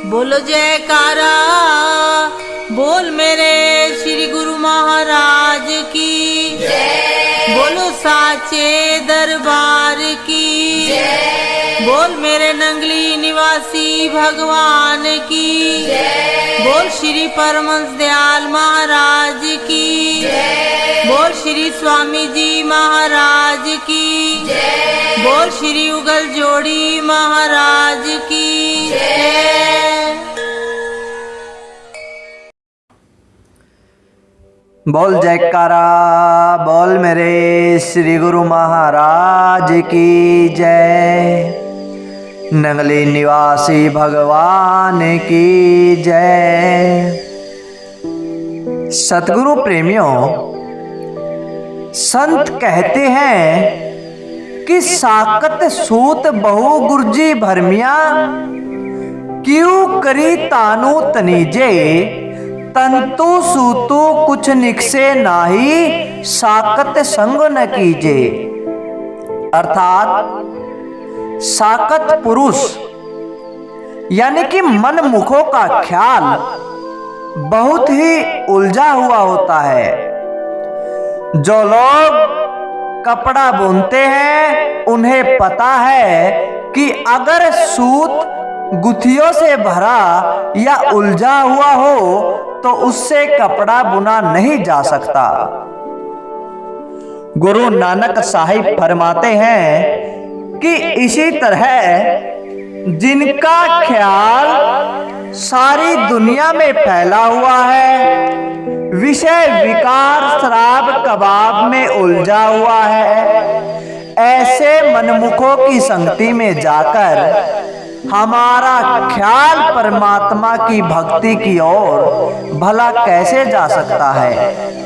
बोलो जयकारा, बोल मेरे श्री गुरु महाराज की जय। बोलो साचे दरबार की जय। बोल मेरे नंगली निवासी भगवान की जय। बोल श्री परमहंस दयाल महाराज की जय। बोल श्री स्वामी जी महाराज की जय। बोल श्री उगल जोड़ी महाराज की जय। बोल जयकारा, बोल मेरे श्री गुरु महाराज की जय। नंगली निवासी भगवान की जय। सतगुरु प्रेमियों, संत कहते हैं कि साकत सूत बहु गुरजी भरमिया, क्यों करी तानु तनीजे, तंतु सूतु कुछ निकसे नाही, साकत संग न कीजे। अर्थात साकत पुरुष यानी कि मन मुखों का ख्याल बहुत ही उलझा हुआ होता है। जो लोग कपड़ा बुनते हैं उन्हें पता है कि अगर सूत गुथियों से भरा या उलझा हुआ हो तो उससे कपड़ा बुना नहीं जा सकता। गुरु नानक साहिब फरमाते हैं कि इसी तरह जिनका ख्याल सारी दुनिया में फैला हुआ है, विषय विकार शराब कबाब में उलझा हुआ है, ऐसे मनमुखों की संगति में जाकर हमारा ख्याल परमात्मा की भक्ति की ओर भला कैसे जा सकता है।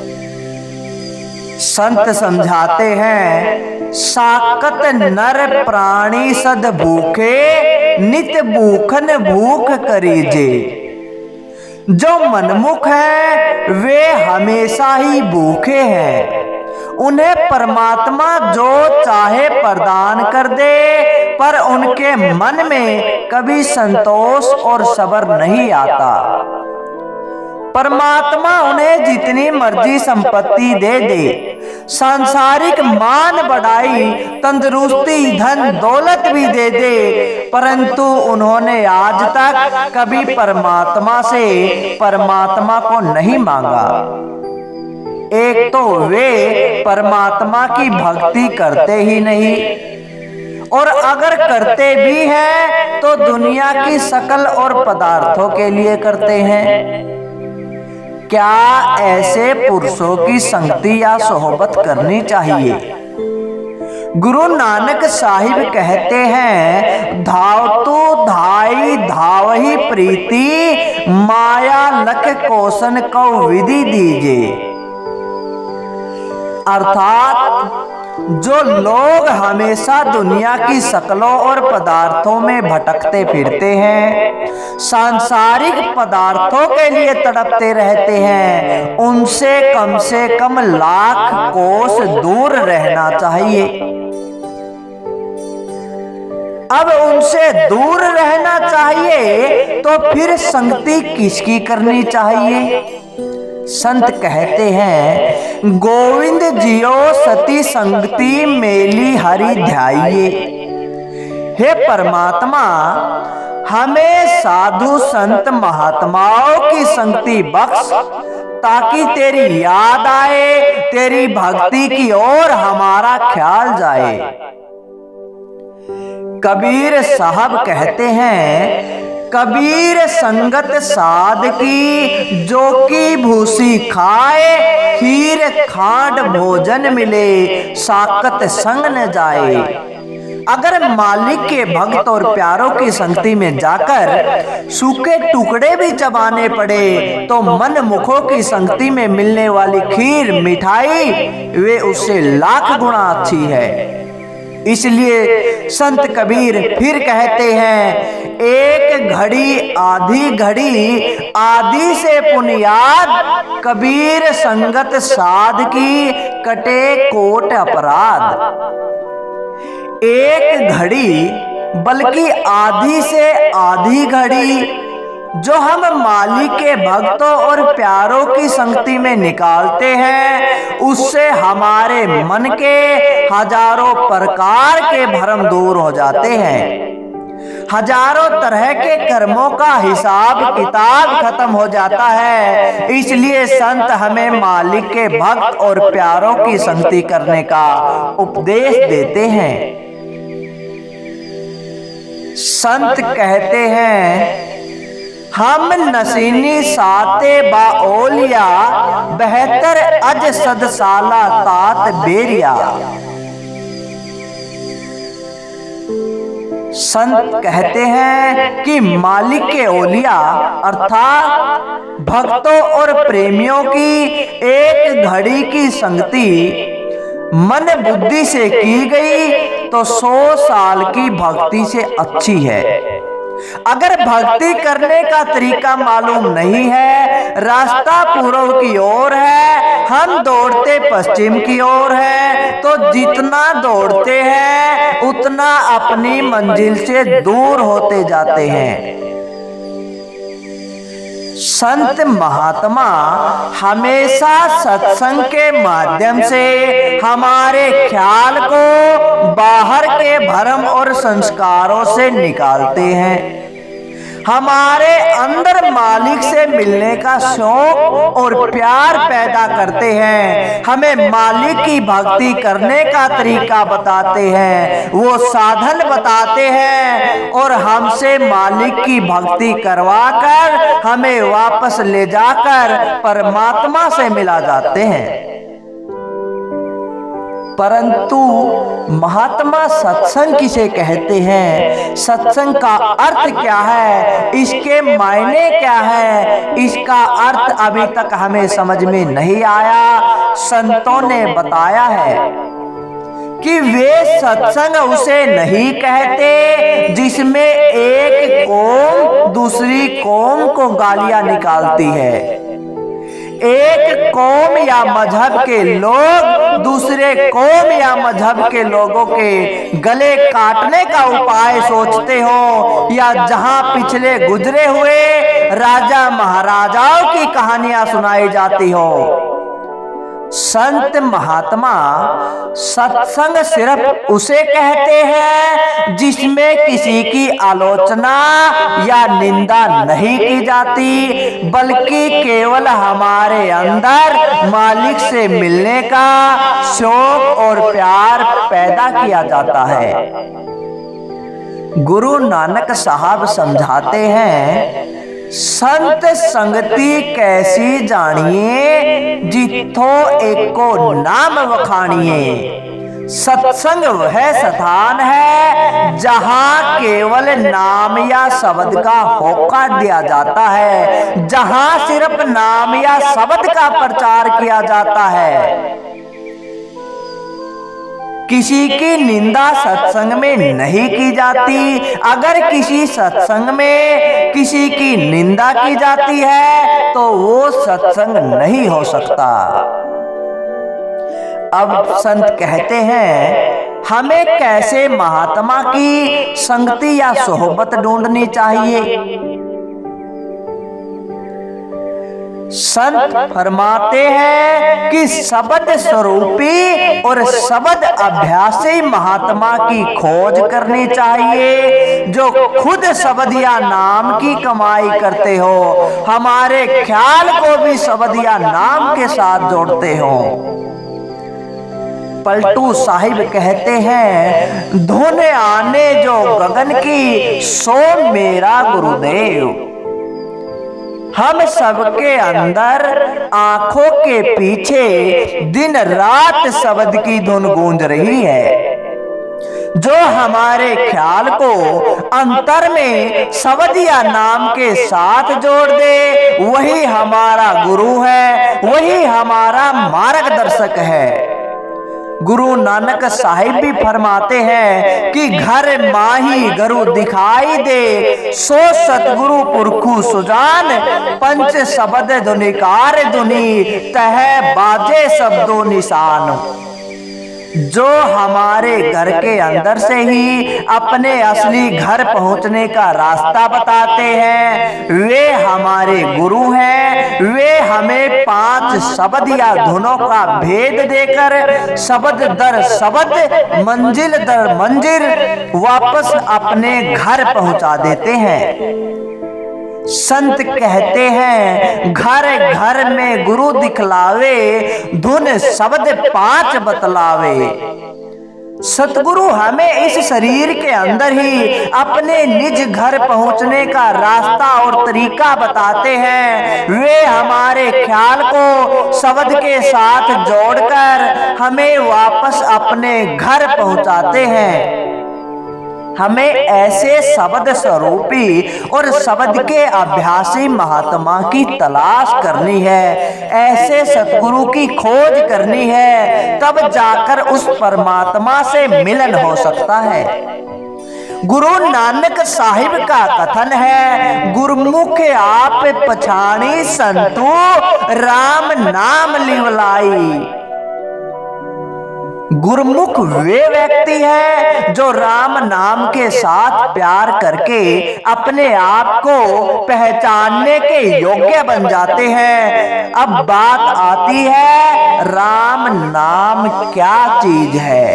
संत समझाते हैं, साकत नर प्राणी सद भूखे, नित भूखन भूख करीजे। जो मनमुख है वे हमेशा ही भूखे हैं, उन्हें परमात्मा जो चाहे प्रदान कर दे, पर उनके मन में कभी संतोष और सब्र नहीं आता। परमात्मा उन्हें जितनी मर्जी संपत्ति दे दे, सांसारिक मान बढ़ाई, तंदुरुस्ती, धन दौलत भी दे दे, परंतु उन्होंने आज तक कभी परमात्मा से परमात्मा को नहीं मांगा। एक तो वे परमात्मा की भक्ति करते ही नहीं, और अगर करते भी हैं तो दुनिया की शकल और पदार्थों के लिए करते हैं। क्या ऐसे पुरुषों की संगति या सोहबत करनी चाहिए? गुरु नानक साहिब कहते हैं, धावतु धाई धावही प्रीति, माया लख कोसन को विधि दीजे। अर्थात जो लोग हमेशा दुनिया की शक्लों और पदार्थों में भटकते फिरते हैं, सांसारिक पदार्थों के लिए तड़पते रहते हैं, उनसे कम लाख कोस दूर रहना चाहिए। अब उनसे दूर रहना चाहिए तो फिर संगति किसकी करनी चाहिए? संत कहते हैं, गोविंद जियो सती संगति मेली हरि ध्याइये। हे परमात्मा, हमें साधु संत महात्माओं की संगति बख्श, ताकि तेरी याद आए, तेरी भक्ति की ओर हमारा ख्याल जाए। कबीर साहब कहते हैं, कबीर संगत साध की, जो की भूसी खाए, खीर खांड भोजन मिले, साकत संग न जाए। अगर मालिक के भक्त और प्यारों की संगति में जाकर सूखे टुकड़े भी चबाने पड़े तो मन मुखों की संगति में मिलने वाली खीर मिठाई वे उससे लाख गुना अच्छी है। इसलिए संत कबीर फिर कहते हैं, एक घड़ी आधी घड़ी आदि से पुनियाद, कबीर संगत साध की कटे कोट अपराध। एक घड़ी बल्कि आधी से आधी घड़ी जो हम मालिक के भक्तों और प्यारों की संगति में निकालते हैं, उससे हमारे मन के हजारों प्रकार के भ्रम दूर हो जाते हैं। हजारों तरह के कर्मों का हिसाब किताब खत्म हो जाता है। इसलिए संत हमें मालिक के भक्त और प्यारों की संगति करने का उपदेश देते हैं। संत कहते हैं, हम नसीनी साते बाओलिया बेहतर अज सदसाला तात बेरिया। संत कहते हैं कि मालिक के ओलिया अर्थात भक्तों और प्रेमियों की एक घड़ी की संगति मन बुद्धि से की गई तो 100 साल की भक्ति से अच्छी है। अगर भक्ति करने का तरीका मालूम नहीं है, रास्ता पूर्व की ओर है, हम दौड़ते पश्चिम की ओर है, तो जितना दौड़ते हैं उतना अपनी मंजिल से दूर होते जाते हैं। संत महात्मा हमेशा सत्संग के माध्यम से हमारे ख्याल को बाहर के भ्रम और संस्कारों से निकालते हैं। हमारे अंदर मालिक से मिलने का शौक और प्यार पैदा करते हैं। हमें मालिक की भक्ति करने का तरीका बताते हैं, वो साधन बताते हैं और हमसे मालिक की भक्ति करवाकर हमें वापस ले जाकर परमात्मा से मिला जाते हैं। परंतु महात्मा सत्संग किसे कहते हैं, सत्संग का अर्थ क्या है, इसके मायने क्या है, इसका अर्थ अभी तक हमें समझ में नहीं आया। संतों ने बताया है कि वे सत्संग उसे नहीं कहते जिसमें एक कौम दूसरी कौम को गालियां निकालती है। एक कौम या मजहब के लोग दूसरे कौम या मजहब के लोगों के गले काटने का उपाय सोचते हो, या जहां पिछले गुजरे हुए राजा महाराजाओं की कहानियां सुनाई जाती हो। संत महात्मा सत्संग सिर्फ उसे कहते हैं जिसमें किसी की आलोचना या निंदा नहीं की जाती, बल्कि केवल हमारे अंदर मालिक से मिलने का शौक और प्यार पैदा किया जाता है। गुरु नानक साहब समझाते हैं, संत संगति कैसी जानिए जिथो एको नाम वखानिए। सत्संग वह स्थान है जहां केवल नाम या शब्द का होका दिया जाता है, जहां सिर्फ नाम या शब्द का प्रचार किया जाता है। किसी की निंदा सत्संग में नहीं की जाती। अगर किसी सत्संग में किसी की निंदा की जाती है तो वो सत्संग नहीं हो सकता। अब संत कहते हैं, हमें कैसे महात्मा की संगति या सोहबत ढूंढनी चाहिए। संत फरमाते हैं कि शब्द स्वरूपी और शब्द अभ्यासी महात्मा की खोज करनी चाहिए, जो खुद शब्द या नाम की कमाई करते हो, हमारे ख्याल को भी शब्द या नाम के साथ जोड़ते हो। पलटू साहिब कहते हैं, धोने आने जो गगन की सो मेरा गुरुदेव। हम सबके अंदर आंखों के पीछे दिन रात शब्द की धुन गूंज रही है। जो हमारे ख्याल को अंतर में शब्द या नाम के साथ जोड़ दे, वही हमारा गुरु है, वही हमारा मार्गदर्शक है। गुरु नानक साहिब भी फरमाते हैं कि घर माही गुरु दिखाई दे, सो सतगुरु पुरखु सुजान, पंच शब्द धुनिकार धुनी, तह बाजे शब्दों निशान। जो हमारे घर के अंदर से ही अपने असली घर पहुंचने का रास्ता बताते हैं, वे हमारे गुरु हैं। वे हमें 5 शब्द या धुनों का भेद देकर शब्द दर शब्द, मंजिल दर मंजिल वापस अपने घर पहुंचा देते हैं। संत कहते हैं, घर घर में गुरु दिखलावे, धुन शब्द 5 बतलावे। सतगुरु हमें इस शरीर के अंदर ही अपने निज घर पहुंचने का रास्ता और तरीका बताते हैं। वे हमारे ख्याल को शब्द के साथ जोड़कर हमें वापस अपने घर पहुंचाते हैं। हमें ऐसे शब्द स्वरूपी और शब्द के अभ्यासी महात्मा की तलाश करनी है, ऐसे सतगुरु की खोज करनी है, तब जाकर उस परमात्मा से मिलन हो सकता है। गुरु नानक साहिब का कथन है, गुरमुख आप पछाणी संतु, राम नाम लिवलाई। गुरमुख वे व्यक्ति हैं जो राम नाम के साथ प्यार करके अपने आप को पहचानने के योग्य बन जाते हैं। अब बात आती है, राम नाम क्या चीज है?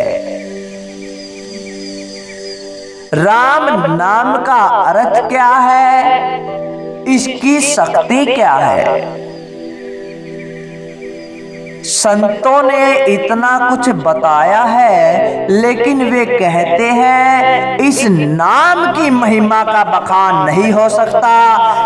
राम नाम का अर्थ क्या है? इसकी शक्ति क्या है? संतों ने इतना कुछ बताया है, लेकिन वे कहते हैं इस नाम की महिमा का बखान नहीं हो सकता।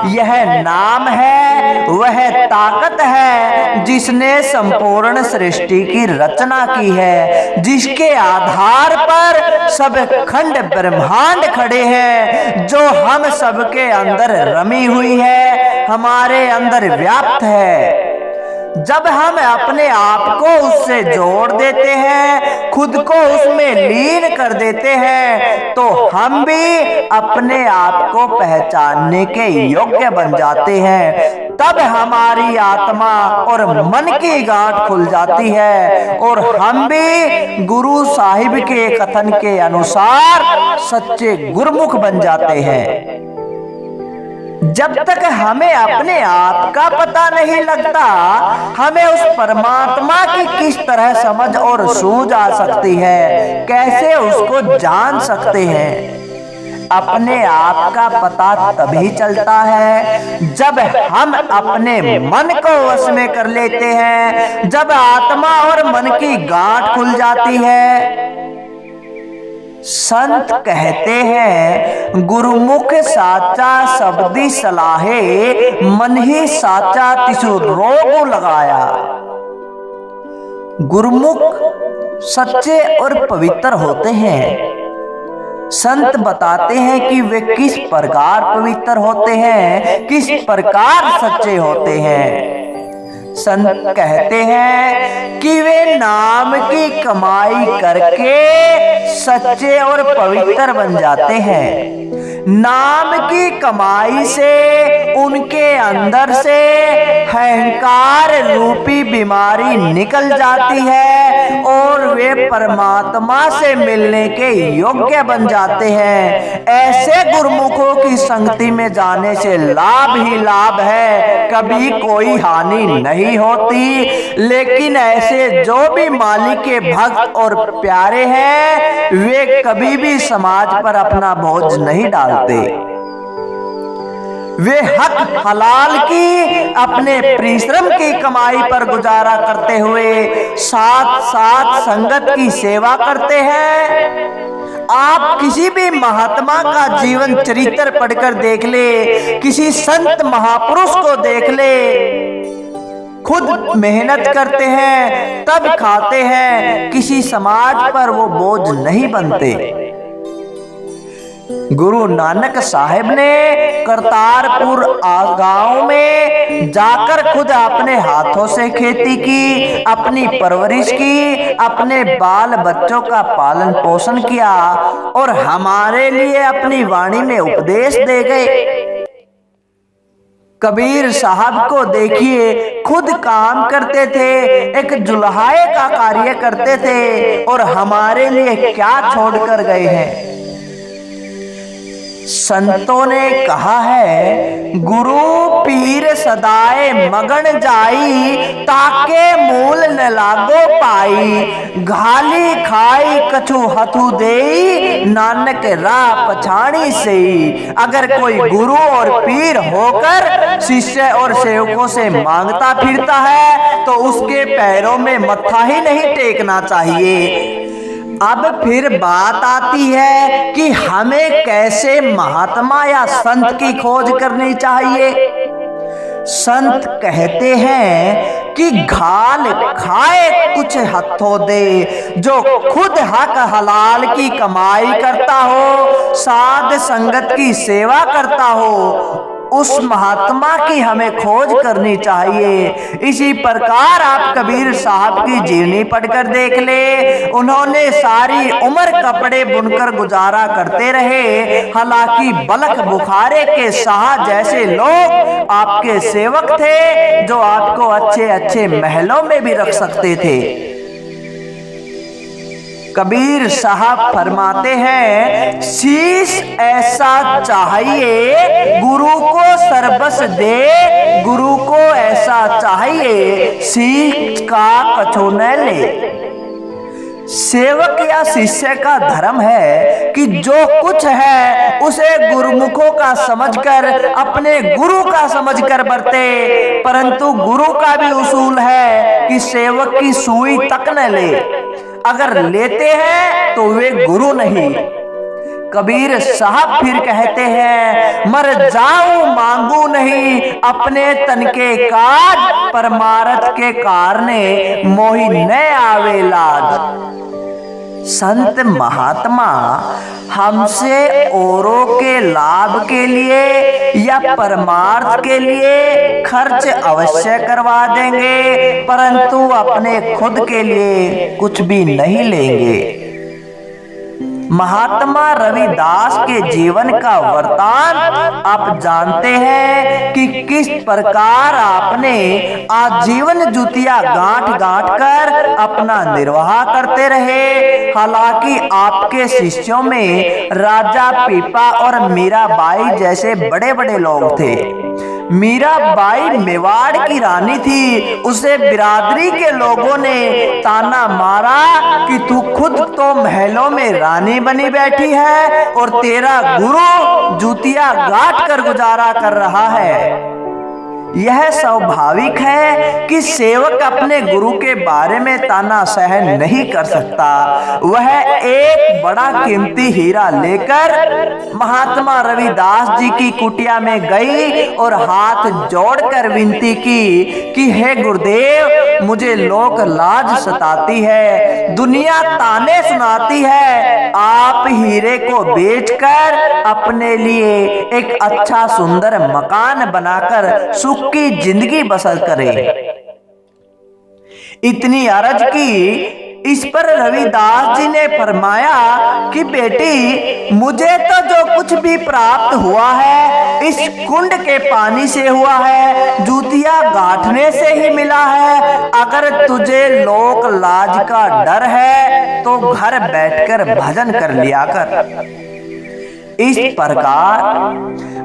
यह नाम है, वह ताकत है जिसने संपूर्ण सृष्टि की रचना की है, जिसके आधार पर सब खंड ब्रह्मांड खड़े हैं, जो हम सबके अंदर रमी हुई है, हमारे अंदर व्याप्त है। जब हम अपने आप को उससे जोड़ देते हैं, खुद को उसमें लीन कर देते हैं, तो हम भी अपने आप को पहचानने के योग्य बन जाते हैं। तब हमारी आत्मा और मन की गांठ खुल जाती है और हम भी गुरु साहिब के कथन के अनुसार सच्चे गुरमुख बन जाते हैं। जब तक हमें अपने आप का पता नहीं लगता, हमें उस परमात्मा की किस तरह समझ और सूझ आ सकती है, कैसे उसको जान सकते हैं। अपने आप का पता तभी चलता है जब हम अपने मन को वश में कर लेते हैं, जब आत्मा और मन की गांठ खुल जाती है। संत कहते हैं, गुरुमुख साचा शब्दी सलाहे, मन ही साचा तिसु रोग लगाया। गुरुमुख सच्चे और पवित्र होते हैं। संत बताते हैं कि वे किस प्रकार पवित्र होते हैं, किस प्रकार सच्चे होते हैं। संत कहते हैं कि वे नाम की कमाई करके सच्चे और पवित्र बन जाते हैं। नाम की कमाई से उनके अंदर से अहंकार रूपी बीमारी निकल जाती है और वे परमात्मा से मिलने के योग्य बन जाते हैं। ऐसे गुरुमुखों की संगति में जाने से लाभ ही लाभ है, कभी कोई हानि नहीं होती। लेकिन ऐसे जो भी मालिक के भक्त और प्यारे हैं, वे कभी भी समाज पर अपना बोझ नहीं डालते। वे हक हलाल की अपने परिश्रम की कमाई पर गुजारा करते हुए साथ साथ संगत की सेवा करते हैं। आप किसी भी महात्मा का जीवन चरित्र पढ़कर देख ले, किसी संत महापुरुष को देख ले, खुद मेहनत करते हैं तब खाते हैं, किसी समाज पर वो बोझ नहीं बनते। गुरु नानक साहिब ने करतारपुर गांव में जाकर खुद अपने हाथों से खेती की, अपनी परवरिश की, अपने बाल बच्चों का पालन पोषण किया और हमारे लिए अपनी वाणी में उपदेश दे गए। कबीर साहब को देखिए, खुद काम करते थे, एक जुल्हाए का कार्य करते थे और हमारे लिए क्या छोड़कर गए हैं। संतों ने कहा है, गुरु पीर सदाए मगन जाई, ताके मूल न लागो पाई, घाली खाई कछु हथु देई, नानक राह पछाड़ी से। अगर कोई गुरु और पीर होकर शिष्य और सेवकों से मांगता फिरता है तो उसके पैरों में मत्था ही नहीं टेकना चाहिए। अब फिर बात आती है कि हमें कैसे महात्मा या संत की खोज करनी चाहिए। संत कहते हैं कि घाल खाए कुछ हथों दे, जो खुद हक हलाल की कमाई करता हो, साध संगत की सेवा करता हो, उस महात्मा की हमें खोज करनी चाहिए। इसी प्रकार आप कबीर साहब की जीवनी पढ़कर देख ले। उन्होंने सारी उम्र कपड़े बुनकर गुजारा करते रहे। हालांकि बलख बुखारे के शाह जैसे लोग आपके सेवक थे, जो आपको अच्छे अच्छे महलों में भी रख सकते थे। कबीर साहब फरमाते हैं, शीश ऐसा चाहिए गुरु को सरबस दे, गुरु को ऐसा चाहिए शीश का कछु न ले। सेवक या शिष्य का धर्म है कि जो कुछ है उसे गुरुमुखों का समझकर, अपने गुरु का समझकर बरते, परंतु गुरु का भी उसूल है कि सेवक की सुई तक न ले। अगर लेते हैं तो वे गुरु नहीं। कबीर साहब फिर कहते हैं, मर जाऊं मांगू नहीं, अपने तन के काज, परमारथ के कारणे मोहि न आवे लाज। संत महात्मा हमसे औरों के लाभ के लिए या परमार्थ के लिए खर्च अवश्य करवा देंगे, परंतु अपने खुद के लिए कुछ भी नहीं लेंगे। महात्मा रविदास के जीवन का वृतांत आप जानते हैं कि किस प्रकार आपने आजीवन जुतिया गांठ गांठ कर अपना निर्वाह करते रहे। हालांकि आपके शिष्यों में राजा पीपा और मीराबाई जैसे बड़े बड़े लोग थे। मीराबाई मेवाड़ की रानी थी। उसे बिरादरी के लोगों ने ताना मारा कि तू खुद तो महलों में रानी बनी बैठी है और तेरा गुरु जूतिया गांठ कर गुजारा कर रहा है। यह स्वाभाविक है कि सेवक अपने गुरु के बारे में ताना सहन नहीं कर सकता। वह एक बड़ा कीमती हीरा लेकर महात्मा रविदास जी की कुटिया में गई और हाथ जोड़कर विनती की कि हे गुरुदेव, मुझे लोक लाज सताती है, दुनिया ताने सुनाती है। आप हीरे को बेचकर अपने लिए एक अच्छा सुंदर मकान बनाकर सुख की जिंदगी बसर करे। इतनी अर्ज की। इस पर रविदास जी ने फरमाया कि बेटी, मुझे तो जो कुछ भी प्राप्त हुआ है इस कुंड के पानी से हुआ है, जूतिया गांठने से ही मिला है। अगर तुझे लोक लाज का डर है तो घर बैठकर भजन कर लिया कर। इस प्रकार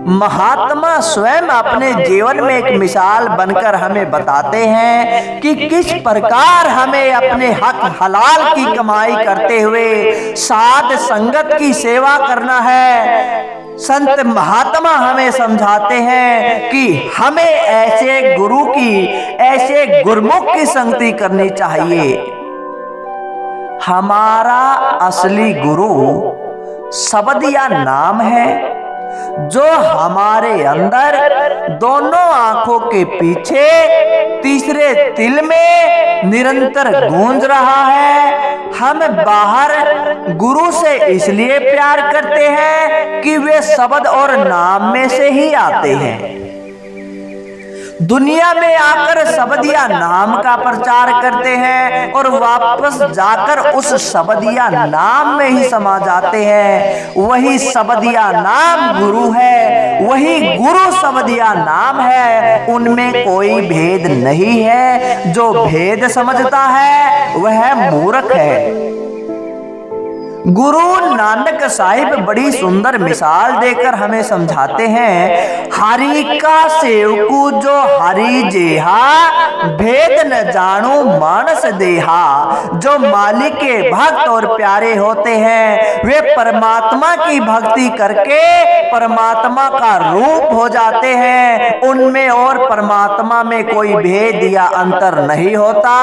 महात्मा स्वयं अपने जीवन में एक मिसाल बनकर हमें बताते हैं कि किस प्रकार हमें अपने हक हलाल की कमाई करते हुए साध संगत की सेवा करना है। संत महात्मा हमें समझाते हैं कि हमें ऐसे गुरु की, ऐसे गुरुमुख की संगति करनी चाहिए। हमारा असली गुरु शब्द या नाम है, जो हमारे अंदर दोनों आंखों के पीछे तीसरे तिल में निरंतर गूंज रहा है। हम बाहर गुरु से इसलिए प्यार करते हैं कि वे शब्द और नाम में से ही आते हैं। दुनिया में आकर शब्द या नाम का प्रचार करते हैं और वापस जाकर उस शब्द या नाम में ही समा जाते हैं। वही शब्द या नाम गुरु है वही गुरु शब्द या नाम है, उनमें कोई भेद नहीं है। जो भेद समझता है वह मूर्ख है। गुरु नानक साहिब बड़ी सुंदर मिसाल देकर हमें समझाते हैं, हरि का सेवकू जो हरि जेहा, भेद न जानो मानस देहा। जो मालिक के भक्त और प्यारे होते हैं वे परमात्मा की भक्ति करके परमात्मा का रूप हो जाते हैं। उनमें और परमात्मा में कोई भेद या अंतर नहीं होता।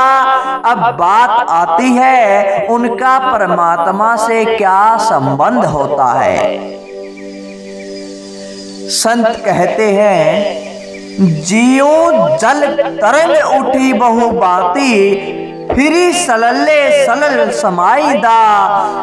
अब बात आती है उनका परमात्मा से क्या संबंध होता है। संत कहते हैं, जियो जल तरंग उठी बहु बाती, फिरी सलल्ले सलल समाईदा।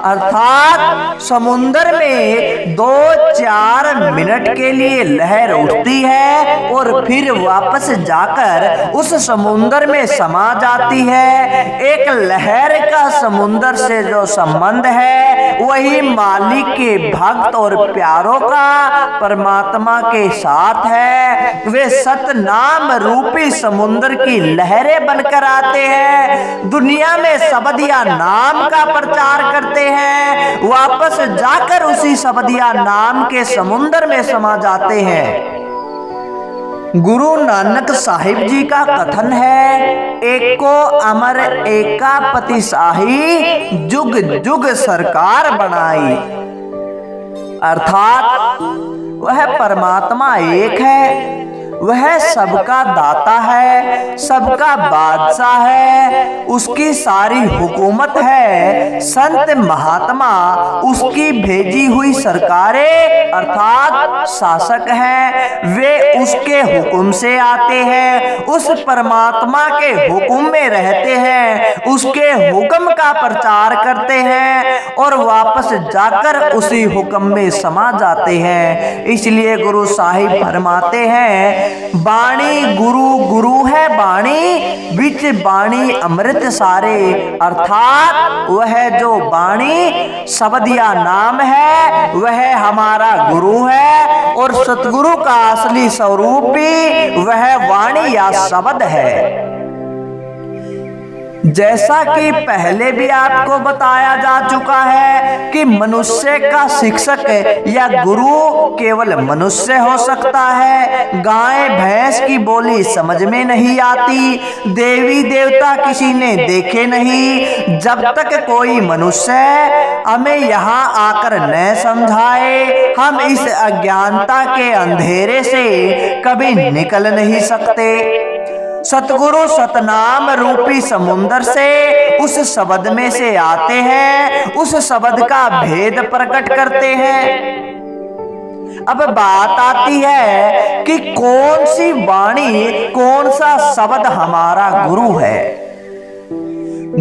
अर्थात समुन्द्र में 2-4 मिनट के लिए लहर उठती है और फिर वापस जाकर उस समुन्द्र में समा जाती है। एक लहर का समुन्द्र से जो संबंध है वही मालिक के भक्त और प्यारों का परमात्मा के साथ है। वे सतनाम रूपी समुन्द्र की लहरें बनकर आते हैं, दुनिया में शब्द या नाम का प्रचार करते हैं, वापस जाकर उसी शब्द या नाम के समुद्र में समा जाते हैं। गुरु नानक साहिब जी का कथन है, एको अमर एका पति शाही, जुग जुग सरकार बनाई। अर्थात वह परमात्मा एक है, वह सबका दाता है, सबका बादशाह है, उसकी सारी हुकूमत है। संत महात्मा उसकी भेजी हुई सरकारें अर्थात शासक हैं। वे उसके हुक्म से आते हैं, उस परमात्मा के हुक्म में रहते हैं, उसके हुक्म का प्रचार करते हैं और वापस जाकर उसी हुक्म में समा जाते हैं। इसलिए गुरु साहिब फरमाते हैं, बाणी गुरु गुरु है बाणी, बिच बाणी अमृत सारे। अर्थात वह जो बाणी शब्द या नाम है वह हमारा गुरु है और सतगुरु का असली स्वरूप भी वह वाणी या शब्द है। जैसा कि पहले भी आपको बताया जा चुका है कि मनुष्य का शिक्षक या गुरु केवल मनुष्य हो सकता है। गाय भैंस की बोली समझ में नहीं आती, देवी देवता किसी ने देखे नहीं। जब तक कोई मनुष्य हमें यहाँ आकर न समझाए, हम इस अज्ञानता के अंधेरे से कभी निकल नहीं सकते। सतगुरु सतनाम रूपी समुंदर से उस शब्द में से आते हैं, उस शब्द का भेद प्रकट करते हैं। अब बात आती है कि कौन सी वाणी, कौन सा शब्द हमारा गुरु है।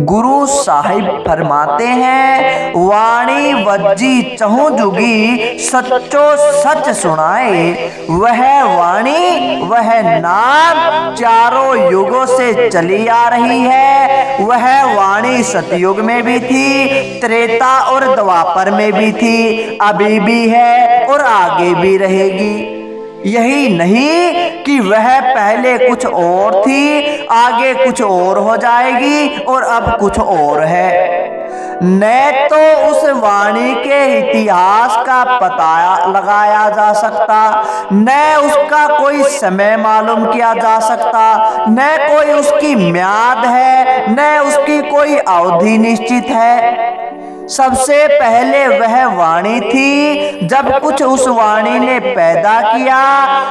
गुरु साहिब फरमाते हैं, वाणी वज्जी चहु जुगी, सच्चो सच सुनाए। वह वाणी वह नाम चारों युगों से चली आ रही है। वह वाणी सतयुग में भी थी, त्रेता और द्वापर में भी थी, अभी भी है और आगे भी रहेगी। यही नहीं कि वह पहले कुछ और थी, आगे कुछ और हो जाएगी और अब कुछ और है। न तो उस वाणी के इतिहास का पता लगाया जा सकता, न उसका कोई समय मालूम किया जा सकता, न कोई उसकी म्याद है, न उसकी कोई अवधि निश्चित है। सबसे पहले वह वाणी थी, जब कुछ उस वाणी ने पैदा किया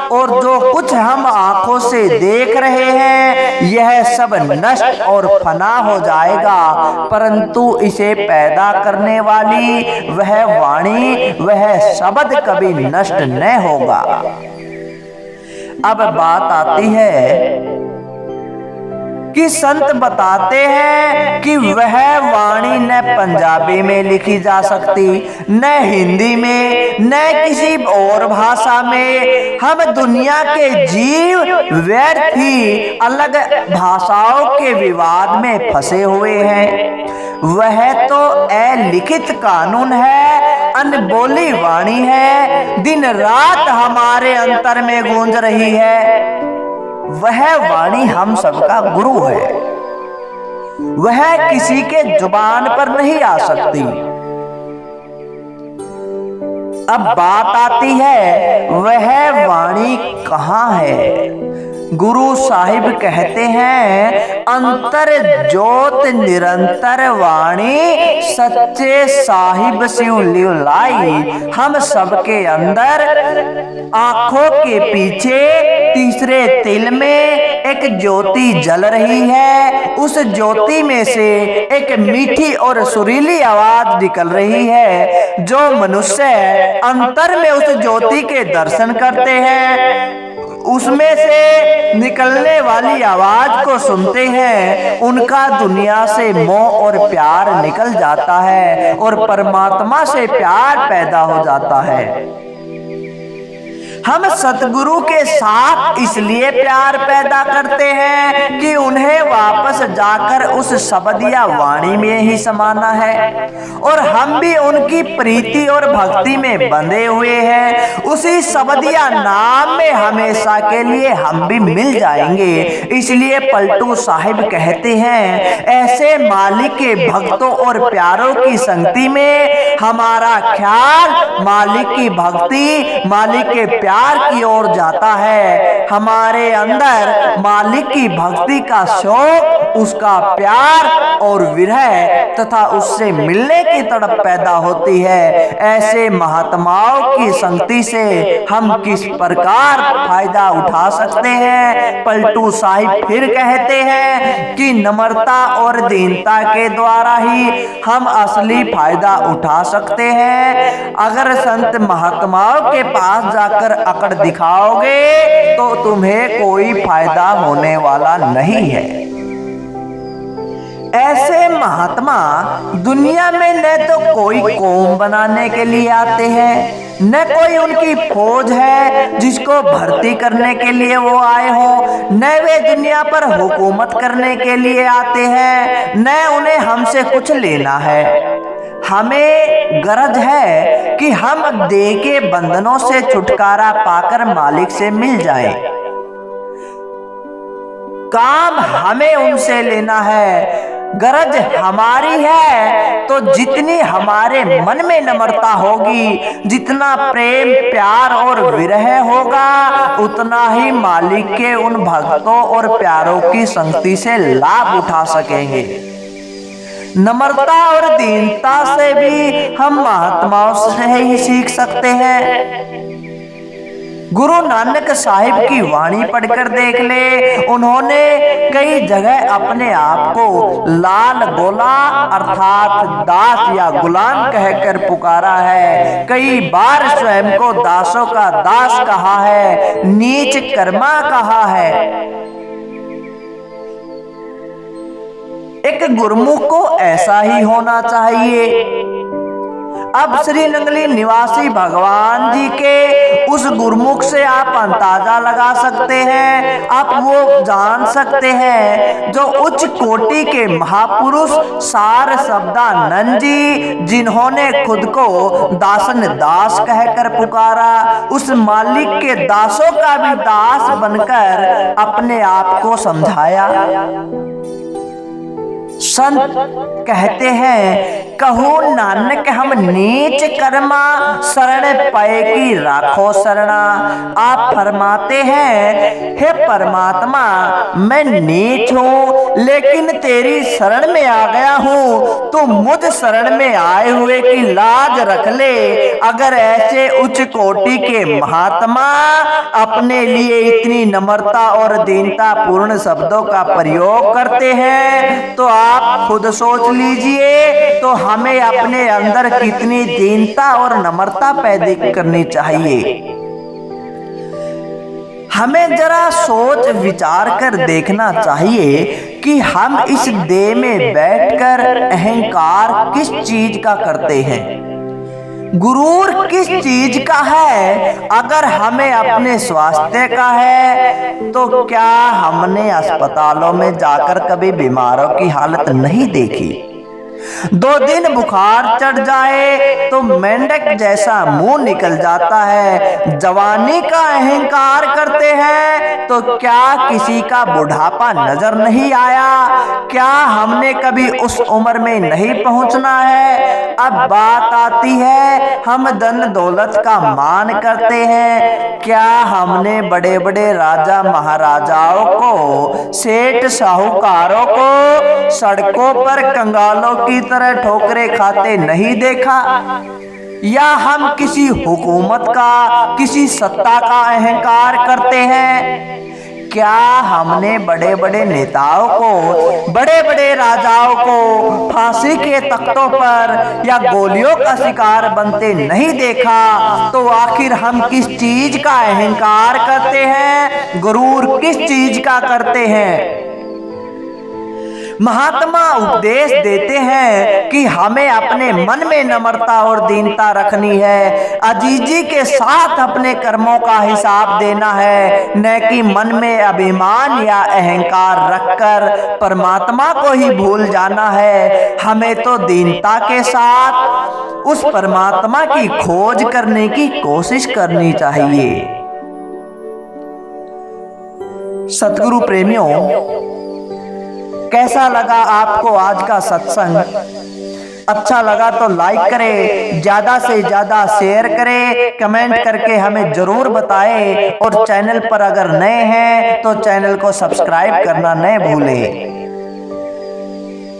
और जो कुछ हम आंखों से देख रहे हैं यह सब नष्ट और फना हो जाएगा, परंतु इसे पैदा करने वाली वह वाणी, वह शब्द कभी नष्ट न होगा। अब बात आती है कि संत बताते हैं कि वह वाणी न पंजाबी में लिखी जा सकती, न हिंदी में, न किसी और भाषा में। हम दुनिया के जीव व्यर्थ ही अलग भाषाओं के विवाद में फंसे हुए हैं। वह तो अलिखित कानून है, अनबोली वाणी है, दिन रात हमारे अंतर में गूंज रही है। वह वाणी हम सबका गुरु है, वह किसी के जुबान पर नहीं आ सकती। अब बात आती है वह वाणी कहाँ है। गुरु साहिब कहते हैं, अंतर ज्योत निरंतर वाणी सच्चे साहिब शिव लिव लाई। हम सबके अंदर आंखों के पीछे तीसरे तिल में एक ज्योति जल रही है। उस ज्योति में से एक मीठी और सुरीली आवाज निकल रही है। जो मनुष्य अंतर में उस ज्योति के दर्शन करते हैं, उसमें से निकलने वाली आवाज को सुनते हैं, उनका दुनिया से मोह और प्यार निकल जाता है और परमात्मा से प्यार पैदा हो जाता है। हम सतगुरु के साथ इसलिए प्यार पैदा करते हैं कि उन्हें वापस जाकर उस शब्द या वाणी में ही समाना है और हम भी उनकी प्रीति और भक्ति में बंधे हुए हैं। उसी शब्द या नाम में हमेशा के लिए हम भी मिल जाएंगे। इसलिए पलटू साहिब कहते हैं, ऐसे मालिक के भक्तों और प्यारों की संगति में हमारा ख्याल मालिक की भक्ति, मालिक के प्यार की ओर जाता है। हमारे अंदर मालिक की भक्ति का शौक, उसका प्यार और विरह तथा उससे मिलने की तड़प पैदा होती है। ऐसे महात्माओं की संगति से हम किस प्रकार फायदा उठा सकते हैं। पलटू साहिब फिर कहते हैं कि नम्रता और दीनता के द्वारा ही हम असली फायदा उठा सकते हैं। अगर संत महात्माओं के पास जाकर अकड़ दिखाओगे तो तुम्हें कोई फायदा होने वाला नहीं है। ऐसे महात्मा दुनिया में न तो कोई कौम बनाने के लिए आते हैं, न कोई उनकी फौज है जिसको भर्ती करने के लिए वो आए हो, न वे दुनिया पर हुकूमत करने के लिए आते हैं, न उन्हें हमसे कुछ लेना है। हमें गरज है कि हम देह के बंधनों से छुटकारा पाकर मालिक से मिल जाएं। काम हमें उनसे लेना है। गरज हमारी है तो जितनी हमारे मन में नम्रता होगी, जितना प्रेम प्यार और विरह होगा, उतना ही मालिक के उन भक्तों और प्यारों की संगति से लाभ उठा सकेंगे। नम्रता और दीनता से भी हम महात्माओं से ही सीख सकते हैं। गुरु नानक साहिब की वाणी पढ़कर देख ले, उन्होंने कई जगह अपने आप को लाल गोला अर्थात दास या गुलाम कहकर पुकारा है। कई बार स्वयं को दासों का दास कहा है, नीच कर्मा कहा है। एक गुरुमुख को ऐसा ही होना चाहिए। अब श्री नंगली निवासी भगवान जी के उस गुरुमुख से आप अंदाजा लगा सकते हैं, आप वो जान सकते हैं जो उच्च कोटि के महापुरुष सार शब्दानंद जी, जिन्होंने खुद को दासन दास कहकर पुकारा, उस मालिक के दासों का भी दास बनकर अपने आप को समझाया। संत कहते हैं, कहो नानक हम नीच कर्मा, शरण पाए की राखो शरणा। आप फरमाते हैं, हे परमात्मा मैं नीच हूँ लेकिन तेरी शरण में आ गया हूँ, तू मुझ शरण में आए हुए की लाज रख ले। अगर ऐसे उच्च कोटि के महात्मा अपने लिए इतनी नम्रता और दीनता पूर्ण शब्दों का प्रयोग करते हैं तो आप खुद सोच लीजिए तो हमें अपने अंदर कितनी दीनता और नम्रता पैदा करनी चाहिए। हमें जरा सोच विचार कर देखना चाहिए कि हम इस देह में बैठकर अहंकार किस चीज का करते हैं, गुरूर किस चीज का है। अगर हमें अपने स्वास्थ्य का है तो क्या हमने अस्पतालों में जाकर कभी बीमारों की हालत नहीं देखी? 2 दिन बुखार चढ़ जाए तो मेंढक जैसा मुंह निकल जाता है। जवानी का अहंकार करते हैं तो क्या किसी का बुढ़ापा नजर नहीं आया? क्या हमने कभी उस उम्र में नहीं पहुंचना है? अब बात आती है हम धन दौलत का मान करते हैं। क्या हमने बड़े बड़े राजा महाराजाओं को, सेठ साहूकारों को सड़कों पर कंगालों की तरह ठोकरे खाते नहीं देखा? या हम किसी हुकूमत का, किसी सत्ता का अहंकार करते हैं? क्या हमने बड़े बड़े नेताओं को, बड़े बड़े राजाओं को फांसी के तख्तों पर या गोलियों का शिकार बनते नहीं देखा? तो आखिर हम किस चीज का अहंकार करते हैं? गुरूर किस चीज का करते हैं? महात्मा उपदेश देते हैं कि हमें अपने मन में नम्रता और दीनता रखनी है, अजीजी के साथ अपने कर्मों का हिसाब देना है, न कि मन में अभिमान या अहंकार रखकर परमात्मा को ही भूल जाना है। हमें तो दीनता के साथ उस परमात्मा की खोज करने की कोशिश करनी चाहिए। सतगुरु प्रेमियों, कैसा लगा आपको आज का सत्संग? अच्छा लगा तो लाइक करें, ज्यादा से ज्यादा शेयर करें, कमेंट करके हमें जरूर बताएं और चैनल पर अगर नए हैं तो चैनल को सब्सक्राइब करना न भूलें।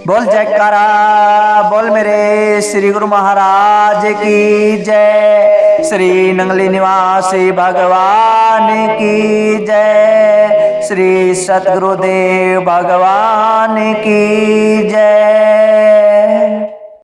बोल जयकारा, बोल मेरे श्री गुरु महाराज की जय, श्री नंगली निवासी भगवान की जय, श्री सतगुरुदेव भगवान की जय।